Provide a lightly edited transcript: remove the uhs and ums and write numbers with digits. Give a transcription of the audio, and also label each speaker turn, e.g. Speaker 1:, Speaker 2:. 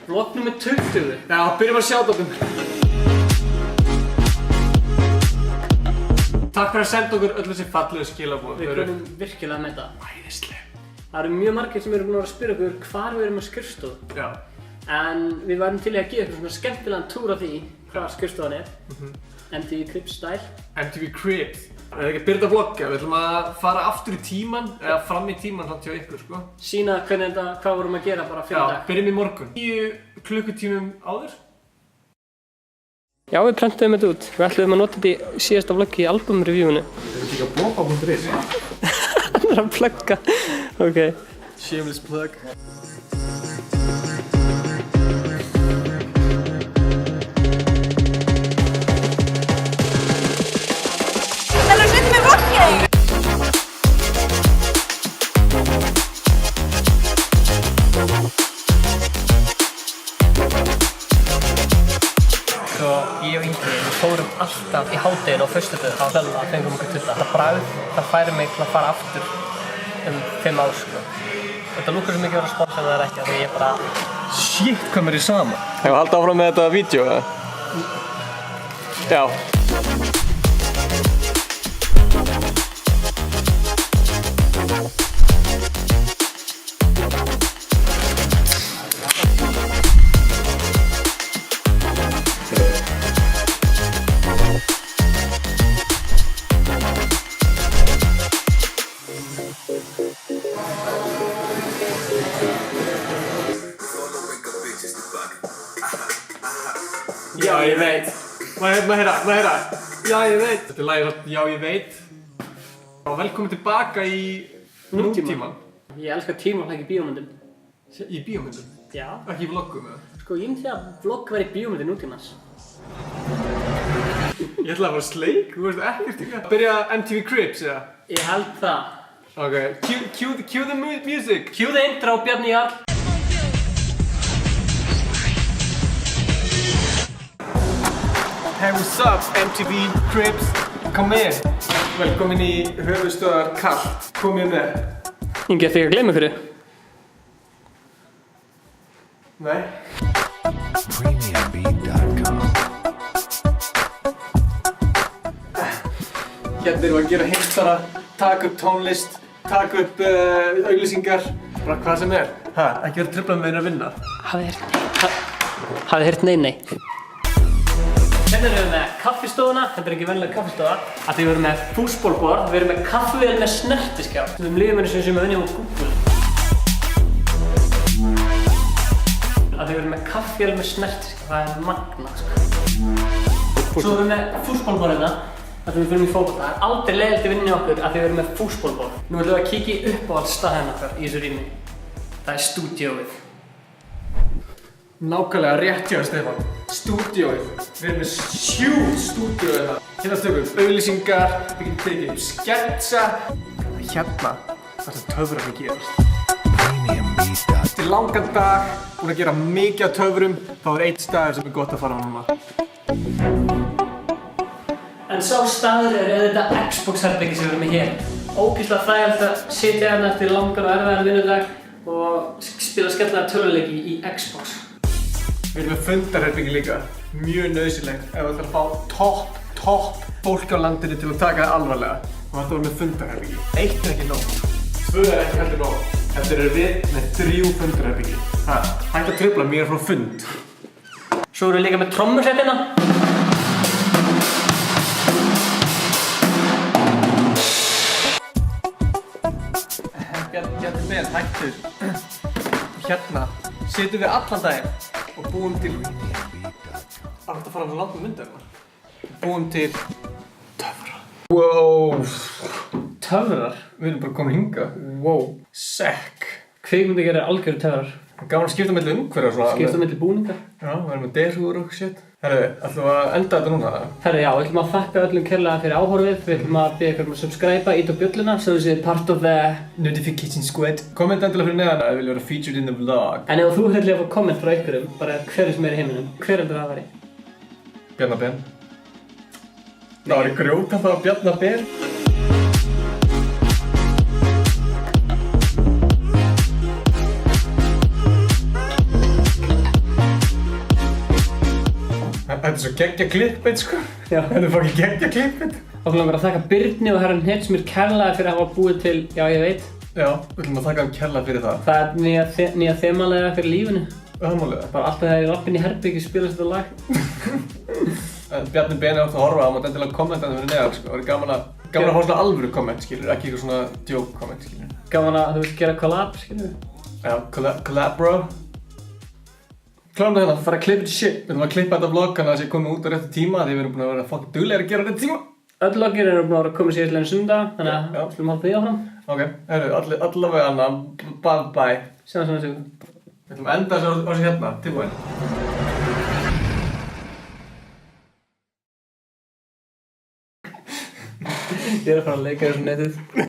Speaker 1: Vlog nummer 20.
Speaker 2: Já, byrjum að shouta-outum. Takk fyrir að senda okkur öll þessi fallegu skilaboð.
Speaker 1: Við komum virkilega með þetta.
Speaker 2: Æðisleg.
Speaker 1: Það eru mjög margir sem eru búin að spyrja okkur hvar við erum á skrifstofu.
Speaker 2: Já.
Speaker 1: En við værum til í að gefa ykkur svona skemmtilegan túr af því hvað skrifstofan er. MTV Cribs style.
Speaker 2: MTV Cribs. Það er ekki að byrja þetta vlogga. Við ætlum að fara aftur í tíman, eða fram í tíman samt hjá ykkur, sko.
Speaker 1: Sýna hvernig þetta, hvað vorum að gera bara fyrir dag.
Speaker 2: Já, byrjum í morgun. 10 klukkutímum áður.
Speaker 1: Já, við prentum þetta út. Við ætlum að nota þetta í síðasta vloggi í albumreviewinu.
Speaker 2: Við erum kíka á blogga.is.
Speaker 1: Það er að plugga. Ok.
Speaker 2: Shameless plug.
Speaker 1: Ég og Ingi, við fórum alltaf í hádeginu á föstudögum á Hlölla að fengum okkur tudda. Það bragð, það færi mig til að fara aftur 5 ár, sko. Þetta lúkkar svo mikið að vera sponsor en það er ekki, því ég bara...
Speaker 2: Shit, hvað mér er sama.
Speaker 3: Hefur við haldið áfram með þetta vídeo, eða? Já.
Speaker 2: Já, ég veit. Maður heyra. Já, ég veit. Þetta er lagið Já, ég veit. Og velkomin tilbaka í nútíman.
Speaker 1: Ég elska tímaflæk í bíómyndum.
Speaker 2: Í bíómyndum?
Speaker 1: Já.
Speaker 2: Ekki í vloggum, eða?
Speaker 1: Sko, ég myndi að vlogg væri bíómyndi nútímans.
Speaker 2: Ég ætla að fara sleik, þú veist ekkert ekki. Byrja MTV Cribs, eða?
Speaker 1: Ég held það.
Speaker 2: Ok, cue the music.
Speaker 1: Cue the intro, Bjarni Jarl.
Speaker 2: Hey, what's up, MTV Cribs? Kom með. Velkomin í höfuðstöðar Kallt. Komið með.
Speaker 1: Ingi, þig að gleyma fyrir.
Speaker 2: Nei.
Speaker 4: Premiumbeat.com.
Speaker 2: Hérna erum við að gera heimstara, taka upp tónlist, taka upp auglýsingar, bara hvað sem er. Ekki vera truflað með að vinna.
Speaker 1: Hafið heyrt nei. Hérna erum við með kaffistofuna, þetta er ekki venjuleg kaffistofa. Af því við erum með fútbolborð, við erum með kaffivél með snertiskjá. Við lífum eins og sem við vinnum á Google. Af því við erum með kaffivél með snertiskjá, það er magna, sko. Svo erum við með fútbolborðina, af því við fyrir í fótbolta. Það er aldrei leiðilegt í vinninni okkur af því við erum með fútbolborð. Nú ætlum við að kíkja í uppáhaldsstaðinn okkar í þessu rými. Það er stúdíóið.
Speaker 2: Nákvæmlega rétt hjá Stefán. Stúdíóið. Við erum með huge stúdíóið hérna. Hérna tökum við auglýsingar, við getum tekið upp sketsa. Hérna, það sem töfrar við gerast.
Speaker 4: Premiumbeat.com.
Speaker 2: Eftir langan dag, búin að gera mikið af töfrum, þá er einn staður sem er gott að fara á núna.
Speaker 1: En sá staður er þetta Xbox-herbyggi sem við erum með hér. Ógeðslega þægilegt að sitja hérna eftir langan og erfiðan vinnudag og spila skemmtilega töluleiki í Xbox.
Speaker 2: Við erum með fundarherbyggi líka. Mjög nauðsynlegt ef þú ætlar að fá topp fólk á landinu til að taka það alvarlega. Þá ætlar að vera með fundarherbyggi. 1 er ekki nóg. 2 er ekki heldur nóg. Heldur erum við með 3 fundarherbyggi. Hægt að trufla mér frá fund.
Speaker 1: Svo erum við líka með trommusett hérna.
Speaker 2: Hérna með hættur. Hérna setjum við allan daginn og búum til Það er hægt að fara með langt með myndaðum. Búum til töfra. Wow.
Speaker 1: Töfrar?
Speaker 2: Við erum bara komin hingað.
Speaker 1: Wow.
Speaker 2: Sekk.
Speaker 1: Kvikmyndi gerir algjöru töfrar.
Speaker 2: Gaman að skipta milli umhverja svona.
Speaker 1: Skipta milli búningar.
Speaker 2: Já, við erum með derhúður og shit. Herru, ætlum við að enda þetta núna?
Speaker 1: Herru, já, við ætlum að þakka öllum kærlega fyrir áhorfið. Við ætlum að biðja ykkur um að subscribe, ít á bjölluna, svo þið séð part of the notification squad.
Speaker 2: Komment endilega fyrir neðan að þið vilja vera featured in the vlog.
Speaker 1: En ef þú ætlir að fá komment frá ykkurum, bara hver sem er í heiminum, hver heldur það að væri?
Speaker 2: Bjarna Ben. Það var í grjóta það Bjarna Ben. er svo geggja klippið, sko.
Speaker 1: Já.
Speaker 2: Þetta er fucking geggja klippið.
Speaker 1: Og við langar að þakka Birni og herran Hetsmir kærlega fyrir að hafa búið til, já ég veit.
Speaker 2: Já, við ætlum að þakka hann kærlega fyrir það.
Speaker 1: Það er nýja þemalega fyrir lífinu.
Speaker 2: Öðmálega.
Speaker 1: Bara alltaf þegar ég lapp inn í herbyggi spilast þetta lag.
Speaker 2: Bjarni Beni átt að horfa á, mátt endilega kommenta það fyrir neðar, sko. Það er gaman að fá svona alvöru komment, skilur, ekki eitthvað svona joke komment, skilur.
Speaker 1: Gaman að, þú veist, gera collab, skilur.
Speaker 2: Já, collab bro. Klárum það hérna.
Speaker 1: Fara að klippa til shit.
Speaker 2: Við ætlum að klippa þetta vlog, þannig að það sé komið út á réttu tíma, því við erum búin að vera fucking duglegir að gera þetta tíma.
Speaker 1: Öll logir eru búin að vera að koma síðan til sundag, þannig að
Speaker 2: Já.
Speaker 1: slum halda því áfram.
Speaker 2: Ok, allavega annað, bye.
Speaker 1: Sjáum svona sig.
Speaker 2: Við ætlum að enda þessu hérna, tilbúin.
Speaker 1: Ég er að fara að leika þessu netið.